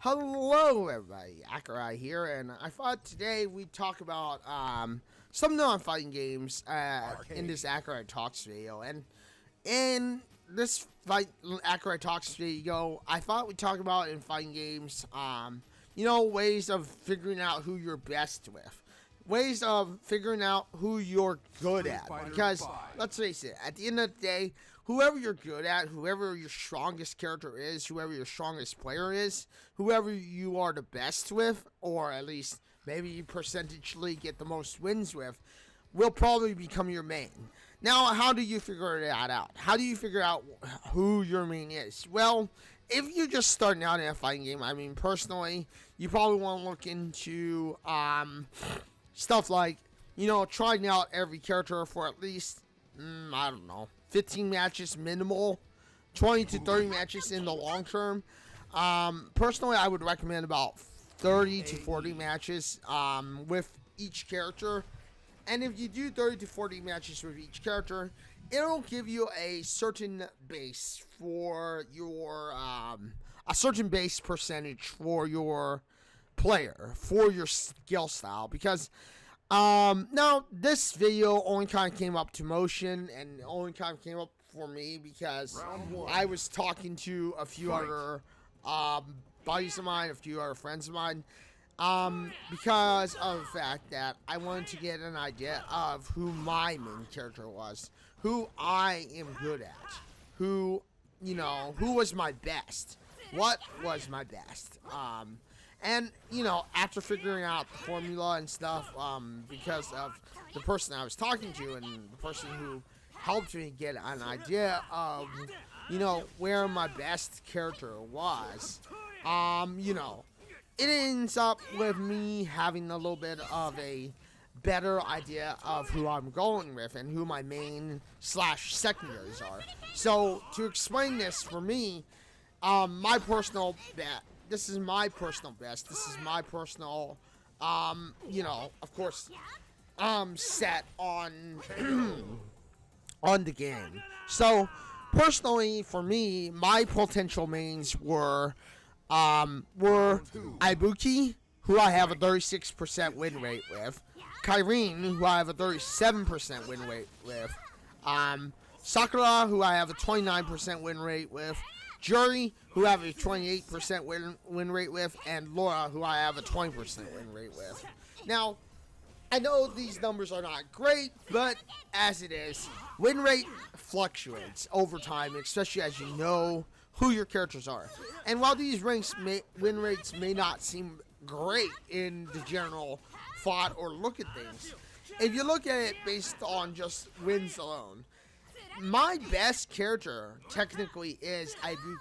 Hello everybody, Accureye here, and I thought today we'd talk about some non-fighting games in this Accureye Talks video. And in this Accureye Talks video, I thought we'd talk about in fighting games, ways of figuring out who you're best with. Ways of figuring out who you're good at. Because, let's face it, at the end of the day, whoever you're good at, whoever your strongest character is, whoever your strongest player is, whoever you are the best with, or at least maybe you percentagely get the most wins with, will probably become your main. Now, how do you figure that out? How do you figure out who your main is? Well, if you're just starting out in a fighting game, I mean, personally, you probably want to look into stuff like, trying out every character for at least, 15 matches minimal, 20 to 30 matches in the long term. Personally, I would recommend about 30 to 40 matches with each character. And if you do 30 to 40 matches with each character, it'll give you a certain base for your, a certain base percentage for your player, for your skill style. Because now this video only kind of came up to motion and only kind of came up for me because I was talking to a few other buddies of mine, a few other friends of mine, because of the fact that I wanted to get an idea of who my main character was, who I am good at, who was my best, what was my best. And, after figuring out the formula and stuff, because of the person I was talking to and the person who helped me get an idea of, where my best character was, it ends up with me having a little bit of a better idea of who I'm going with and who my main / secondaries are. So, to explain this for me, my personal bet. This is my personal best. This is my personal, of course, set on on the game. So, personally, for me, my potential mains were Ibuki, who I have a 36% win rate with, Kyrene, who I have a 37% win rate with, Sakura, who I have a 29% win rate with, Jury, who I have a 28% win rate with, and Laura, who I have a 20% win rate with. Now, I know these numbers are not great, but as it is, win rate fluctuates over time, especially as you know who your characters are. And while these win rates may not seem great in the general thought or look at things, if you look at it based on just wins alone, my best character technically is Ibuki.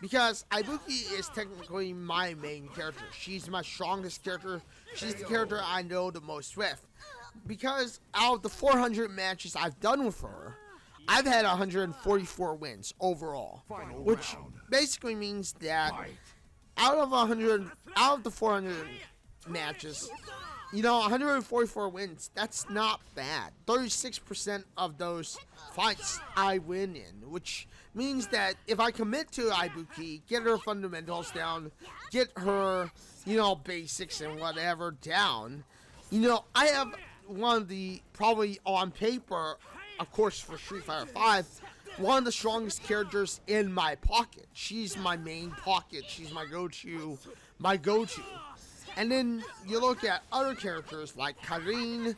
Because Ibuki is technically my main character. She's my strongest character. She's the character I know the most with. Because out of the 400 matches I've done with her, I've had 144 wins overall. Which basically means that out of the 400 matches, 144 wins, that's not bad. 36% of those fights I win in, which means that if I commit to Ibuki, get her fundamentals down, get her, basics and whatever down, I have one of the, probably on paper, of course for Street Fighter 5, one of the strongest characters in my pocket. She's my main pocket. She's my go-to. And then you look at other characters like Kyrene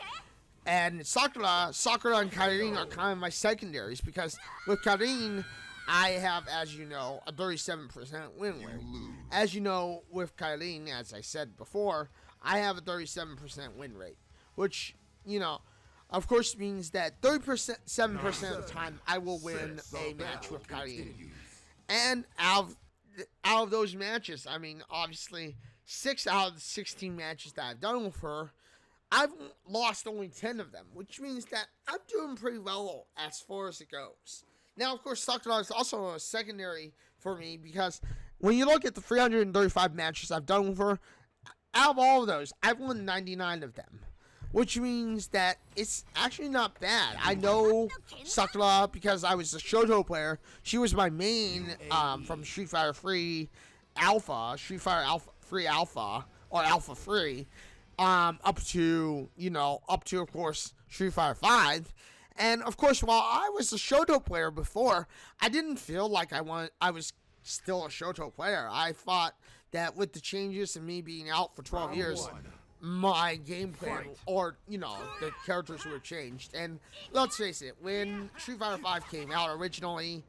and Sakura. Sakura and Kyrene are kind of my secondaries because with Kyrene, I have, as you know, a 37% win rate. As you know, with Kyrene, as I said before, I have a 37% win rate, which, of course means that 37% of the time I will win a match with Kyrene. And out of those matches, I mean, obviously, 6 out of the 16 matches that I've done with her, I've lost only 10 of them, which means that I'm doing pretty well as far as it goes. Now, of course, Sakura is also a secondary for me because when you look at the 335 matches I've done with her, out of all of those, I've won 99 of them, which means that it's actually not bad. I know Sakura because I was a Shoto player. She was my main from Street Fighter 3 Alpha, Street Fighter Alpha 3 Alpha, or Alpha 3, up to, of course, Street Fighter 5. And, of course, while I was a Shoto player before, I didn't feel like I was still a Shoto player. I thought that with the changes and me being out for 12 years, my gameplay, or, the characters were changed. And let's face it, when Street Fighter 5 came out originally,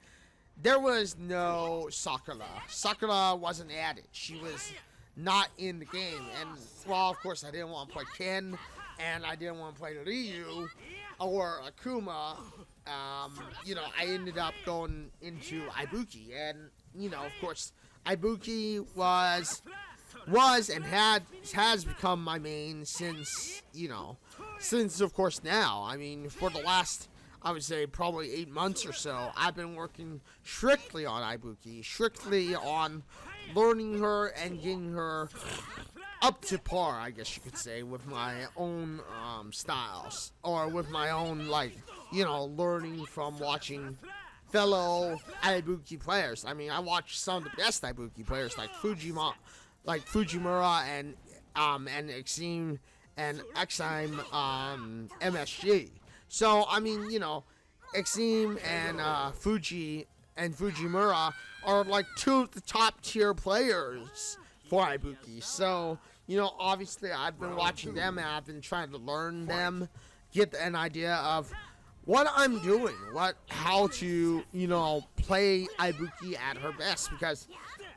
there was no Sakura. Sakura wasn't added. She was not in the game. And, well, of course, I didn't want to play Ken, and I didn't want to play Ryu or Akuma. I ended up going into Ibuki. And, of course, Ibuki was and has become my main since, of course, now. I mean, for the last, I would say, probably 8 months or so, I've been working strictly on Ibuki, strictly on learning her and getting her up to par, I guess you could say, with my own styles, or with my own, learning from watching fellow Ibuki players. I mean, I watched some of the best Ibuki players, like Fujimura and Extreme and Exime MSG. So, I mean, Extreme and Fuji and Fujimura are like two of the top tier players for Ibuki. So, obviously I've been watching them and I've been trying to learn them, get an idea of what I'm doing, how to, play Ibuki at her best, because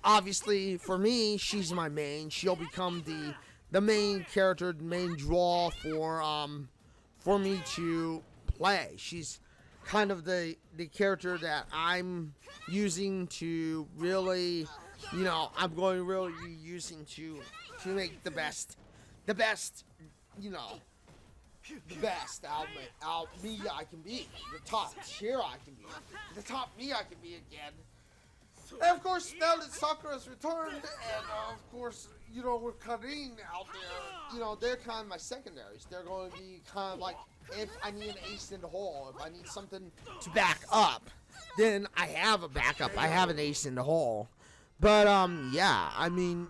obviously for me, she's my main. She'll become the main character, the main draw for me to play. She's kind of the character that I'm using to really, I'm going to really be using to make the best, the best out me I can be, the top tier I can be, the top me I can be again. And of course, now that Sakura's returned, and of course, with Karin out there, they're kind of my secondaries. They're going to be kind of like, if I need an ace in the hole, if I need something to back up, then I have a backup. I have an ace in the hole. But, yeah, I mean,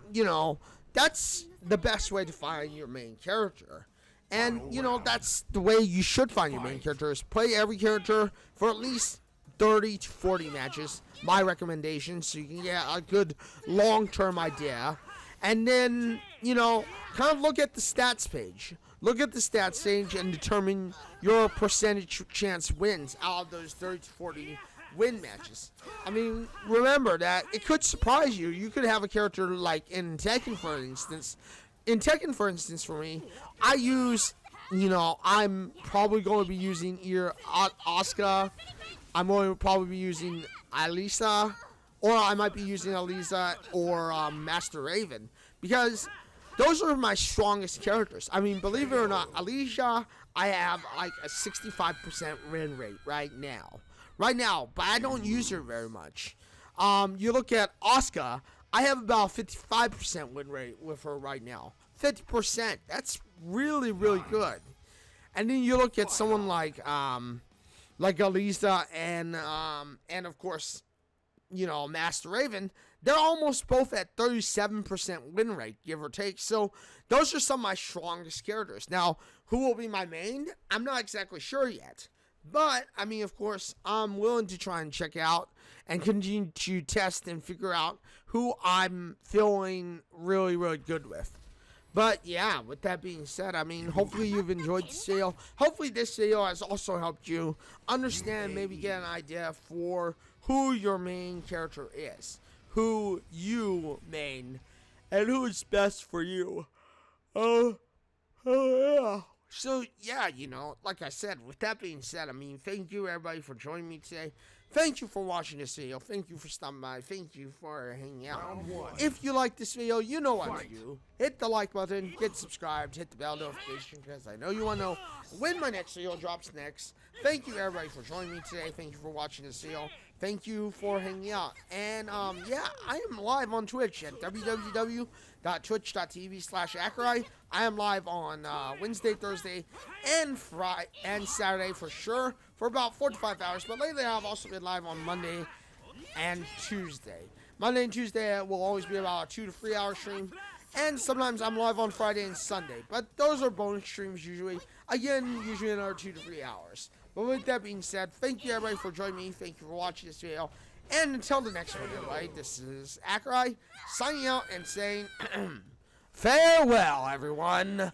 that's the best way to find your main character. And, that's the way you should find your main character, is play every character for at least 30 to 40 matches, my recommendation, so you can get a good long-term idea. And then, kind of look at the stats page. Look at the stats page and determine your percentage chance wins out of those 30 to 40 win matches. I mean, remember that it could surprise you. You could have a character like in Tekken, for instance. In Tekken, for instance, for me, I use, I'm probably going to be using either Asuka, I'm going to probably be using Alisa, or I might be using Alisa or Master Raven, because those are my strongest characters. I mean, believe it or not, Alicia, I have like a 65% win rate right now, but I don't use her very much. You look at Asuka, I have about 55% win rate with her right now. 50%. That's really, really good. And then you look at someone like Alisa and of course, Master Raven. They're almost both at 37% win rate, give or take. So those are some of my strongest characters. Now, who will be my main? I'm not exactly sure yet. But, I mean, of course, I'm willing to try and check out and continue to test and figure out who I'm feeling really, really good with. But, yeah, with that being said, I mean, hopefully you've enjoyed this video. Hopefully this video has also helped you understand, maybe get an idea for who your main character is, who you main, and who is best for you. Yeah. So, yeah, like I said, with that being said, I mean, thank you, everybody, for joining me today. Thank you for watching this video. Thank you for stopping by. Thank you for hanging out. If you like this video, you know what to do. Hit the like button, get subscribed, hit the bell notification, because I know you want to know when my next video drops next. Thank you, everybody, for joining me today. Thank you for watching this video. Thank you for hanging out. And, yeah, I am live on Twitch at www.twitch.tv/Accureye. I am live on Wednesday, Thursday, and Friday, and Saturday for sure, for about 4 to 5 hours. But lately, I've also been live on Monday and Tuesday. Monday and Tuesday will always be about a 2 to 3 hour stream. And sometimes I'm live on Friday and Sunday. But those are bonus streams usually. Again, usually another 2 to 3 hours. But with that being said, thank you everybody for joining me. Thank you for watching this video. And until the next one, everybody, this is Accureye signing out and saying farewell, everyone.